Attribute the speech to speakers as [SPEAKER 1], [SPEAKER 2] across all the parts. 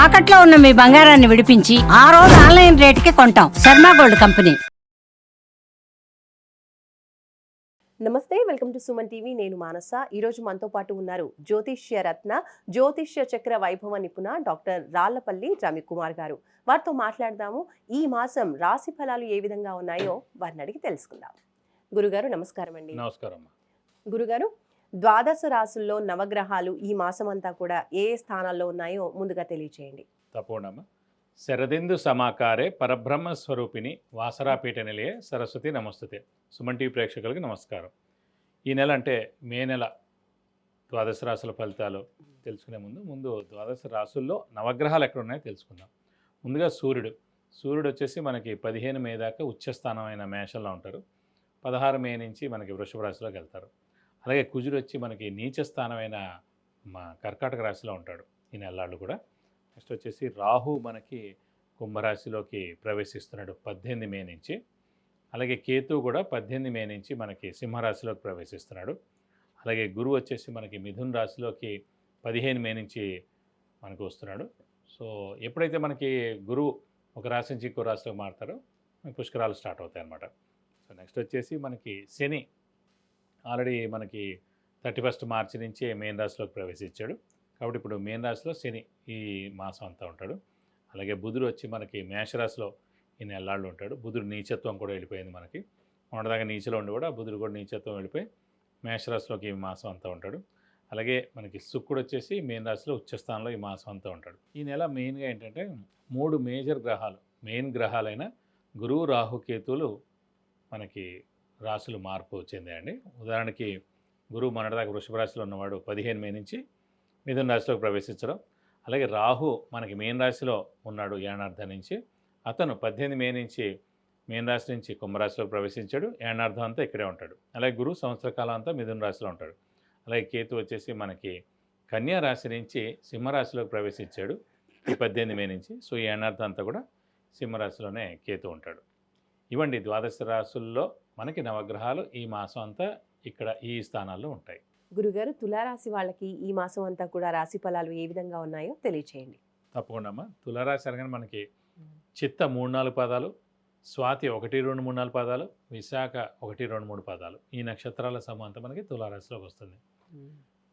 [SPEAKER 1] తాకట్లో ఉన్న మీ బంగారాన్ని విడిపించి ఆ రోజు ఆన్లైన్ రేటుకి కొంటాం. Sharma gold company.
[SPEAKER 2] నమస్తే, వెల్కమ్ టు సుమన్ టీవీ. నేను మానస. ఈరోజు మనతో పాటు ఉన్నారు జ్యోతిష్య రత్న, జ్యోతిష్య చక్ర వైభవ నిపుణ డాక్టర్ రాళ్లపల్లి రవికుమార్ గారు. వారితో మాట్లాడదాము. ఈ మాసం రాశి ఫలాలు ఏ విధంగా ఉన్నాయో వారిని అడిగి తెలుసుకుందాం. గురుగారు నమస్కారం అండి.
[SPEAKER 3] నమస్కారం.
[SPEAKER 2] గురుగారు, ద్వాదశ రాశుల్లో నవగ్రహాలు ఈ మాసం అంతా కూడా ఏ స్థానాల్లో ఉన్నాయో ముందుగా తెలియచేయండి.
[SPEAKER 3] తప్పకుండా. శరదిందు సమాకారే పరబ్రహ్మ స్వరూపిణి వాసరాపీఠ నిలయే సరస్వతి నమస్తుతే. సుమన్ టీవీ ప్రేక్షకులకి నమస్కారం. ఈ నెల అంటే మే నెల ద్వాదశ రాశుల ఫలితాలు తెలుసుకునే ముందు ద్వాదశ రాశుల్లో నవగ్రహాలు ఎక్కడ ఉన్నాయో తెలుసుకుందాం. ముందుగా సూర్యుడు వచ్చేసి మనకి 15 మే దాకా ఉచ్చస్థానమైన మేషంలో ఉంటారు. 16 మే నుంచి మనకి వృషభ రాశిలోకి వెళ్తారు. అలాగే కుజుడు వచ్చి మనకి నీచ స్థానమైన కర్కాటక రాశిలో ఉంటాడు ఈ నెలలు కూడా. నెక్స్ట్ వచ్చేసి రాహు మనకి కుంభరాశిలోకి ప్రవేశిస్తున్నాడు 18 మే నుంచి. అలాగే కేతు కూడా 18 మే నుంచి మనకి సింహరాశిలోకి ప్రవేశిస్తున్నాడు. అలాగే గురువు వచ్చేసి మనకి మిథున రాశిలోకి 15 మే నుంచి మనకు వస్తున్నాడు. సో ఎప్పుడైతే మనకి గురువు ఒక రాశి నుంచి ఇంకో రాశిలోకి మారుతారో పుష్కరాలు స్టార్ట్ అవుతాయి అన్నమాట. సో నెక్స్ట్ వచ్చేసి మనకి శని ఆల్రెడీ మనకి 31 మార్చి నుంచే మేన్ రాశిలోకి ప్రవేశించాడు. కాబట్టి ఇప్పుడు మేన్ రాశిలో శని ఈ మాసం అంతా ఉంటాడు. అలాగే బుధుడు వచ్చి మనకి మేషరాశిలో ఈ నెలలాళ్ళు ఉంటాడు. బుధుడు నీచత్వం కూడా వెళ్ళిపోయింది మనకి. మొన్నదాకా నీచలో ఉండి కూడా బుధుడు కూడా నీచత్వం వెళ్ళిపోయి మేషరాశిలోకి ఈ మాసం అంతా ఉంటాడు. అలాగే మనకి శుక్రుడు వచ్చేసి మేన్ రాశిలో ఉచ్చస్థానంలో ఈ మాసం అంతా ఉంటాడు. ఈ నెల మెయిన్గా ఏంటంటే 3 మేజర్ గ్రహాలు, మెయిన్ గ్రహాలైన గురువు, రాహు, కేతువులు మనకి రాశులు మార్పు చెందాయండి. ఉదాహరణకి గురువు మొన్నటిదాకా వృషభ రాశిలో ఉన్నవాడు 15 మే నుంచి మిథున రాశిలోకి ప్రవేశించడం. అలాగే రాహు మనకి మేన్ రాశిలో ఉన్నాడు ఏనార్థం నుంచి. అతను 18 మే నుంచి మేన్ రాశి నుంచి కుంభరాశిలోకి ప్రవేశించాడు. ఏనార్థం అంతా ఇక్కడే ఉంటాడు. అలాగే గురువు సంవత్సర కాలం అంతా మిథున రాశిలో ఉంటాడు. అలాగే కేతు వచ్చేసి మనకి కన్యా రాశి నుంచి సింహరాశిలోకి ప్రవేశించాడు ఈ 18 మే నుంచి. సో ఈ ఏనార్థం అంతా కూడా సింహరాశిలోనే కేతు ఉంటాడు. ఇవ్వండి ద్వాదశ రాశుల్లో మనకి నవగ్రహాలు ఈ మాసం అంతా ఇక్కడ ఈ స్థానాల్లో ఉంటాయి.
[SPEAKER 2] గురుగారు, తులారాశి వాళ్ళకి ఈ మాసం అంతా కూడా రాశి ఫలాలు ఏ విధంగా ఉన్నాయో తెలియచేయండి.
[SPEAKER 3] తప్పకుండా అమ్మా. తులారాశి అనగానే మనకి చిత్త 3-4 పాదాలు, స్వాతి 1-2-3-4 పాదాలు, విశాఖ 1-2-3 పాదాలు, ఈ నక్షత్రాల సమూహం అంతా మనకి తులారాశిలోకి వస్తుంది.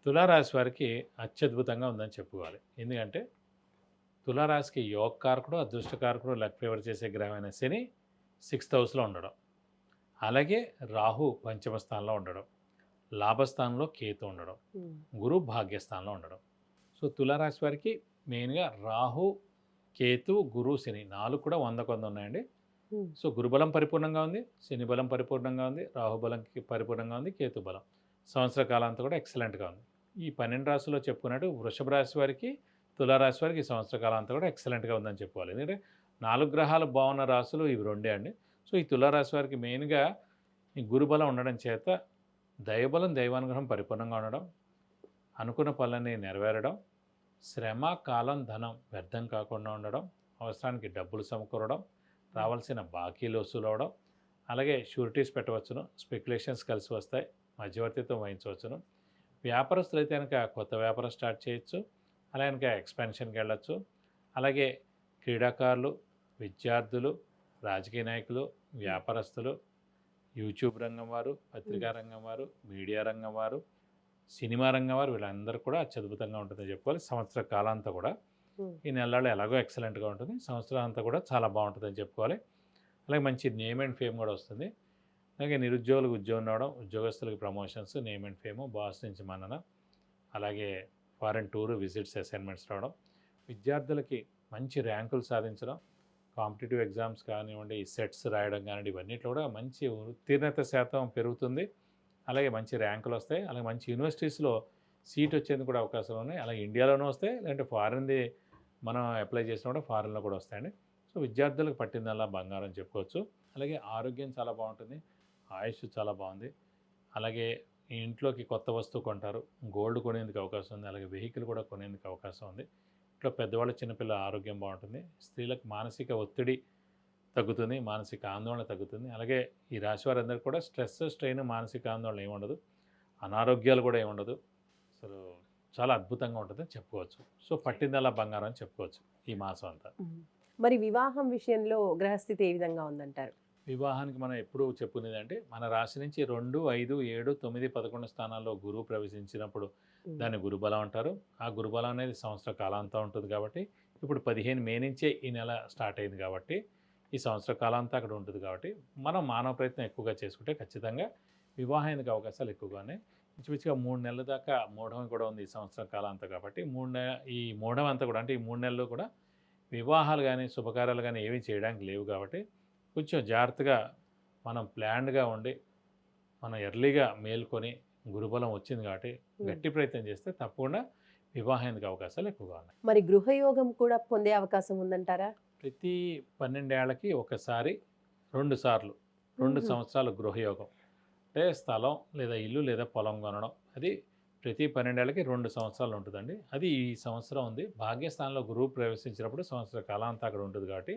[SPEAKER 3] తులారాశి వారికి అత్యద్భుతంగా ఉందని చెప్పుకోవాలి. ఎందుకంటే తులారాశికి యోగకారకుడు, అదృష్టకారకుడు, లక్ ఫేవర్ చేసే గ్రహమైన శని 6th హౌస్లో ఉండడం, అలాగే రాహు పంచమ స్థానంలో ఉండడం, లాభస్థానంలో కేతు ఉండడం, గురు భాగ్యస్థానంలో ఉండడం. సో తులారాశి వారికి మెయిన్గా రాహు, కేతు, గురు, శని 4 కూడా 100 ఉన్నాయండి. సో గురుబలం పరిపూర్ణంగా ఉంది, శని బలం పరిపూర్ణంగా ఉంది, రాహుబలం పరిపూర్ణంగా ఉంది, కేతు బలం సంవత్సర కాలం అంతా కూడా ఎక్సలెంట్గా ఉంది. ఈ 12 రాశుల్లో చెప్పుకున్నట్టు వృషభ రాశి వారికి, తులారాశి వారికి ఈ సంవత్సర కాలం అంతా కూడా ఎక్సలెంట్గా ఉందని చెప్పుకోవాలి. ఎందుకంటే 4 గ్రహాలు బాగున్న రాశులు ఇవి 2 అండి. సో ఈ తులారాశి వారికి మెయిన్గా ఈ గురుబలం ఉండడం చేత దైవబలం, దైవానుగ్రహం పరిపూర్ణంగా ఉండడం, అనుకున్న పనులన్నీ నెరవేరడం, శ్రమ, కాలం, ధనం వ్యర్థం కాకుండా ఉండడం, అవసరానికి డబ్బులు సమకూరడం, రావాల్సిన బాకీలు వసూలవడం, అలాగే షూరిటీస్ పెట్టవచ్చును, స్పెక్యులేషన్స్ కలిసి వస్తాయి, మధ్యవర్తిత్వం వహించవచ్చును. వ్యాపారస్తులు అయితే కనుక కొత్త వ్యాపారం స్టార్ట్ చేయొచ్చు, అలాగే కనుక ఎక్స్పాన్షన్కి వెళ్ళచ్చు. అలాగే క్రీడాకారులు, విద్యార్థులు, రాజకీయ నాయకులు, వ్యాపారస్తులు, యూట్యూబ్ రంగం వారు, పత్రికా రంగం వారు, మీడియా రంగం వారు, సినిమా రంగం వారు, వీళ్ళందరూ కూడా అత్యద్భుతంగా ఉంటుందని చెప్పుకోవాలి. సంవత్సర కాలంతా కూడా ఈ నెలల్లో ఎలాగో ఎక్సలెంట్గా ఉంటుంది, సంవత్సరం అంతా కూడా చాలా బాగుంటుందని చెప్పుకోవాలి. అలాగే మంచి నేమ్ అండ్ ఫేమ్ కూడా వస్తుంది. అలాగే నిరుద్యోగులకు ఉద్యోగం రావడం, ఉద్యోగస్తులకు promotions, name and fame, boss నుంచి మన్నన, అలాగే ఫారెన్ టూరు, విజిట్స్, అసైన్మెంట్స్ రావడం, విద్యార్థులకి మంచి ర్యాంకులు సాధించడం, కాంపిటేటివ్ ఎగ్జామ్స్ కానివ్వండి, సెట్స్ రాయడం కానివ్వండి, ఇవన్నిట్లో కూడా మంచి ఉత్తీర్ణత శాతం పెరుగుతుంది. అలాగే మంచి ర్యాంకులు వస్తాయి. అలాగే మంచి యూనివర్సిటీస్లో సీట్ వచ్చేందుకు కూడా అవకాశాలు ఉన్నాయి. అలాగే ఇండియాలోనూ వస్తాయి, లేదంటే ఫారెన్ది మనం అప్లై చేసినా కూడా ఫారెన్లో కూడా వస్తాయండి. సో విద్యార్థులకు పట్టిందల్లా బంగారం చెప్పుకోవచ్చు. అలాగే ఆరోగ్యం చాలా బాగుంటుంది, ఆయుష్ చాలా బాగుంది. అలాగే ఇంట్లోకి కొత్త వస్తువు కొంటారు, గోల్డ్ కొనేందుకు అవకాశం ఉంది, అలాగే వెహికల్ కూడా కొనేందుకు అవకాశం ఉంది. ఇంట్లో పెద్దవాళ్ళు, చిన్నపిల్లల ఆరోగ్యం బాగుంటుంది. స్త్రీలకు మానసిక ఒత్తిడి తగ్గుతుంది, మానసిక ఆందోళన తగ్గుతుంది. అలాగే ఈ రాశి వారందరికీ కూడా స్ట్రెస్, స్ట్రెయిన్, మానసిక ఆందోళన ఏముండదు, అనారోగ్యాలు కూడా ఏముండదు. అసలు చాలా అద్భుతంగా ఉంటుందని చెప్పుకోవచ్చు. సో పట్టిందల్లా బంగారం అని చెప్పుకోవచ్చు ఈ మాసం అంతా.
[SPEAKER 2] మరి వివాహం విషయంలో గ్రహస్థితి ఏ విధంగా ఉందంటారు?
[SPEAKER 3] వివాహానికి మనం ఎప్పుడూ చెప్పుకునేది అంటే మన రాశి నుంచి 2, 5, 7, 9, 11 స్థానాల్లో గురువు ప్రవేశించినప్పుడు దాన్ని గురుబలం అంటారు. ఆ గురుబలం అనేది సంవత్సర కాలాంతం ఉంటుంది కాబట్టి ఇప్పుడు 15 మే నుంచే ఈ నెల స్టార్ట్ అయింది కాబట్టి ఈ సంవత్సర కాలాంతా అక్కడ ఉంటుంది కాబట్టి మనం మానవ ప్రయత్నం ఎక్కువగా చేసుకుంటే ఖచ్చితంగా వివాహానికి అవకాశాలు ఎక్కువగానే ఇంచుమించుగా 3 నెలల దాకా మూఢం కూడా ఉంది ఈ సంవత్సరం కాలాంతా కాబట్టి ఈ మూఢం అంతా కూడా అంటే ఈ 3 నెలలు కూడా వివాహాలు కానీ శుభకార్యాలు కానీ ఏమీ చేయడానికి లేవు కాబట్టి కొంచెం జాగ్రత్తగా మనం ప్లాన్డ్గా ఉండి మనం ఎర్లీగా మేల్కొని గురుబలం వచ్చింది కాబట్టి గట్టి ప్రయత్నం చేస్తే తప్పకుండా వివాహానికి అవకాశాలు ఎక్కువగా ఉన్నాయి.
[SPEAKER 2] మరి గృహయోగం కూడా పొందే అవకాశం ఉందంటారా?
[SPEAKER 3] ప్రతి 12 ఏళ్ళకి ఒకసారి 2 సార్లు 2 సంవత్సరాలు గృహయోగం అంటే స్థలం లేదా ఇల్లు లేదా పొలం కొనడం అది ప్రతి 12 ఏళ్ళకి 2 సంవత్సరాలు ఉంటుందండి. అది ఈ సంవత్సరం ఉంది. భాగ్యస్థానంలో గురువు ప్రవేశించినప్పుడు సంవత్సర కాలాంతా అక్కడ ఉంటుంది కాబట్టి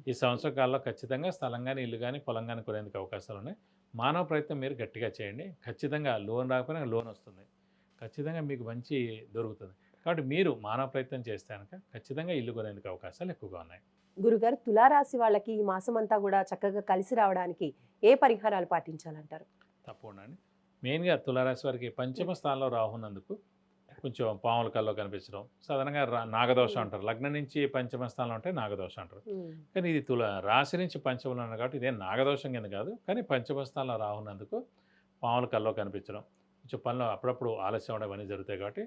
[SPEAKER 3] ఈ సంవత్సర కాలంలో ఖచ్చితంగా స్థలం కానీ ఇల్లు కానీ పొలం కానీ కొనేందుకు అవకాశాలు ఉన్నాయి. మానవ ప్రయత్నం మీరు గట్టిగా చేయండి. ఖచ్చితంగా లోన్ రాకపోయినా లోన్ వస్తుంది. ఖచ్చితంగా మీకు మంచి దొరుకుతుంది. కాబట్టి మీరు మానవ ప్రయత్నం చేస్తే కనుక ఖచ్చితంగా ఇల్లు కొనేందుకు అవకాశాలు ఎక్కువగా ఉన్నాయి.
[SPEAKER 2] గురుగారు, తులారాశి వాళ్ళకి ఈ మాసం అంతా కూడా చక్కగా కలిసి రావడానికి ఏ పరిహారాలు పాటించాలంటారు?
[SPEAKER 3] తప్పకుండా అండి. మెయిన్గా తులారాశి వారికి పంచమ స్థానంలో రాహు ఉన్నందుకు కొంచెం పాముల కల్లో కనిపించడం సాధారణంగా నాగదోషం అంటారు. లగ్నం నుంచి పంచమ స్థానంలో ఉంటే నాగదోషం అంటారు. కానీ ఇది రాశి నుంచి పంచమంలో ఉన్నారు కాబట్టి ఇదే నాగదోషం కింద కాదు. కానీ పంచమ స్థానంలో రాహు ఉన్నందుకు పాముల కల్లో కనిపించడం కొంచెం పనులు అప్పుడప్పుడు ఆలస్యం అవడం అన్నీ జరుగుతాయి కాబట్టి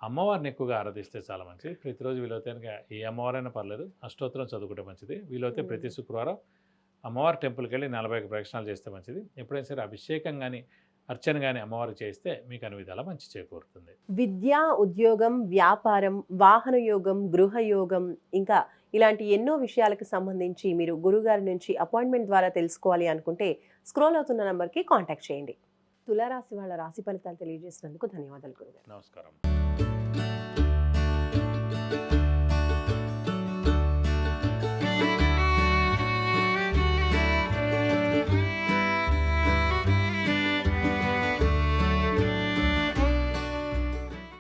[SPEAKER 3] అమ్మవారిని ఎక్కువగా ఆరాధిస్తే చాలా మంచిది. ప్రతిరోజు వీలైతే ఏ అమ్మవారైనా పర్లేదు అష్టోత్తరం చదువుకుంటే మంచిది. వీలైతే ప్రతి శుక్రవారం అమ్మవారి టెంపుల్కి వెళ్ళి 40 ప్రదక్షిణాలు చేస్తే మంచిది. ఎప్పుడైనా సరే అభిషేకం కానీ అర్చన కానీ అమ్మవారికి చేస్తే మీకు అన్ని విధాలా మంచి చేకూరుతుంది.
[SPEAKER 2] విద్య, ఉద్యోగం, వ్యాపారం, వాహన యోగం, గృహయోగం ఇంకా ఇలాంటి ఎన్నో విషయాలకు సంబంధించి మీరు గురుగారి నుంచి అపాయింట్మెంట్ ద్వారా తెలుసుకోవాలి అనుకుంటే స్క్రోల్ అవుతున్న నంబర్కి కాంటాక్ట్ చేయండి. తులారాశి వాళ్ళ రాశి ఫలితాలు తెలియజేసినందుకు ధన్యవాదాలు గురుగారు.
[SPEAKER 3] నమస్కారం.